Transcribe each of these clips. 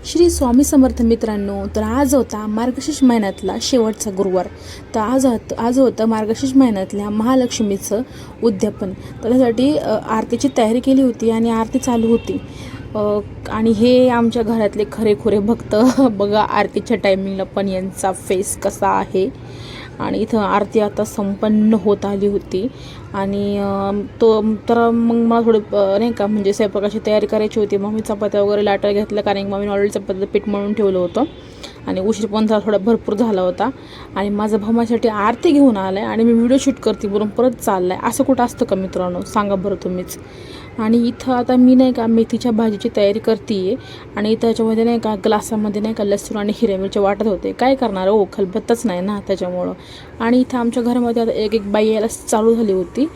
श्री स्वामी समर्थ मित्रांनो, तर आज होता मार्गशीर्ष महिन्यातला शेवटचा गुरुवार. तर आज होतं मार्गशीर्ष महिन्यातल्या महालक्ष्मीचं उद्यापन. त्यासाठी आरतीची तयारी केली होती आणि आरती चालू होती. आणि हे आमच्या घरातले खरेखुरे भक्त बघा आरतीच्या टायमिंगला पण यांचा फेस कसा आहे. आणि इथं आरती आता संपन्न होत आली होती आणि तर मग मला थोडं नाही का म्हणजे स्वयंपाकाची तयारी करायची होती. मग मी चपात्या वगैरे लाटायला घेतलं, कारण मग मी ऑलरेडी चपात्याचं पीठ मळून ठेवलं होतं आणि उशीर पण थोडा भरपूर झाला होता. आणि माझा भाऊ माझ्यासाठी आरती घेऊन आला आहे आणि मी व्हिडिओ शूट करते म्हणून परत चालला आहे. असं कुठं असतं का मित्रांनो, सांगा बरं तुम्हीच. आणि इथं आता मी नाही का मेथीच्या भाजीची तयारी करते आहे आणि इथं त्याच्यामध्ये नाही का ग्लासामध्ये नाही का लसूण आणि हिरव्या मिरच्या वाटत होते. काय करणार हो, खलबत्ताच नाही ना त्याच्यामुळं. आणि इथं आमच्या घरामध्ये आता एक बाई यायला चालू झाली होती.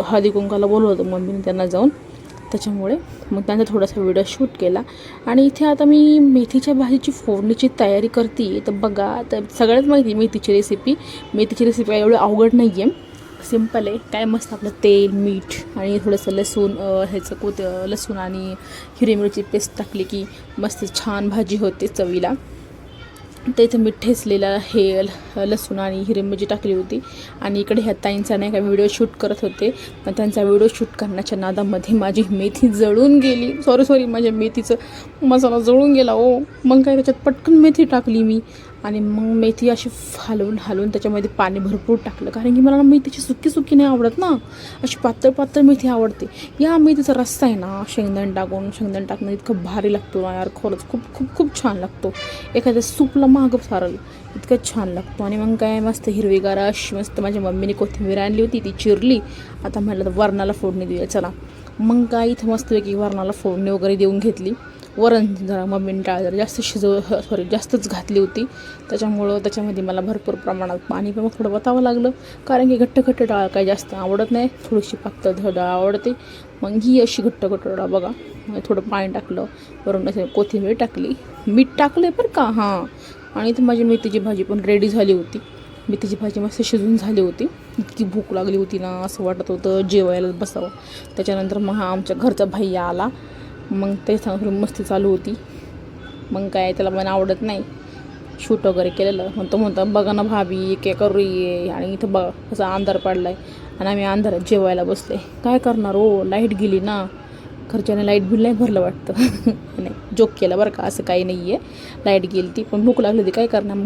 हळदी कुंकाला बोलवलं होतं मम्मीने त्यांना जाऊन, त्याच्यामुळे मग त्यांचा थोडासा व्हिडिओ शूट केला. आणि इथे आता मी मेथीच्या भाजीची फोडणीची तयारी करते. तर बघा, तर सगळ्यात माहिती मेथीची रेसिपी काय एवढं अवघड नाही आहे, सिम्पल आहे. काय मस्त आपलं तेल, मीठ आणि थोडंसं लसूण आणि हिरवी मिरची पेस्ट टाकली की मस्त छान भाजी होते चवीला. तर इथं मीठ ठेचलेला लसूण आणि हिरवी मिरची टाकली होती. आणि इकडे ह्या ताईंचा नाही का व्हिडिओ शूट करत होते, पण त्यांचा व्हिडिओ शूट करण्याच्या नादामध्ये माझी मेथी जळून गेली. सॉरी माझ्या मेथीचं मसाला जळून गेला हो. मग काय त्याच्यात पटकन मेथी टाकली मी आणि मग मेथी अशी हलवून त्याच्यामध्ये पाणी भरपूर टाकलं, कारण की मला मेथीची सुकी नाही आवडत ना, अशी पातळ मेथी आवडते. या मेथीचा रस्सा आहे ना, शेंगदाणे टाकून इतकं भारी लागतो ना यार, खरंच खूप छान लागतो. एखाद्या सूपला मागं सारल इतकं छान लागतो. आणि मग काय मस्त हिरवीगार अशी मस्त माझ्या मम्मीने कोथिंबीर आणली होती, ती चिरली. आता म्हटलं तर वरणाला फोडणी देऊया चला. मग काय इथं मस्तपैकी वरणाला फोडणी वगैरे देऊन घेतली. वरण जरा मम्मीने डाळ जरा जास्तच घातली होती, त्याच्यामुळं त्याच्यामध्ये मला भरपूर प्रमाणात पाणी पण थोडं वतावं लागलं, कारण की घट्ट डाळ काही जास्त आवडत नाही, थोडीशी पातळ डाळ आवडते. मग ही अशी घट्ट डाळ बघा, थोडं पाणी टाकलं, वरून कोथिंबीर टाकली, मीठ टाकलं बरं का. हां, आणि इथं माझी मेथीची भाजी पण रेडी झाली होती. मेथीची भाजी मस्त शिजून झाली होती. इतकी भूक लागली होती ना, असं वाटत होतं जेवायला बसावं. त्याच्यानंतर मग आमच्या घरचा भैया आला. मग ते सांगून मस्ती चालू होती. मग काय त्याला मला आवडत नाही शूट वगैरे केलेलं, म्हणतो बघा ना भाभी काय करू ये. आणि इथं बघा कसा अंधार पडला आहे आणि आम्ही अंधारात जेवायला बसले. काय करणार हो, लाईट गेली ना, घरच्याने लाईट बिल नाही भरलं वाटतं. नाही, जोक केला बरं का, असं काही नाही आहे. लाईट गेली ती, पण भूक लागली होती, काय करणार.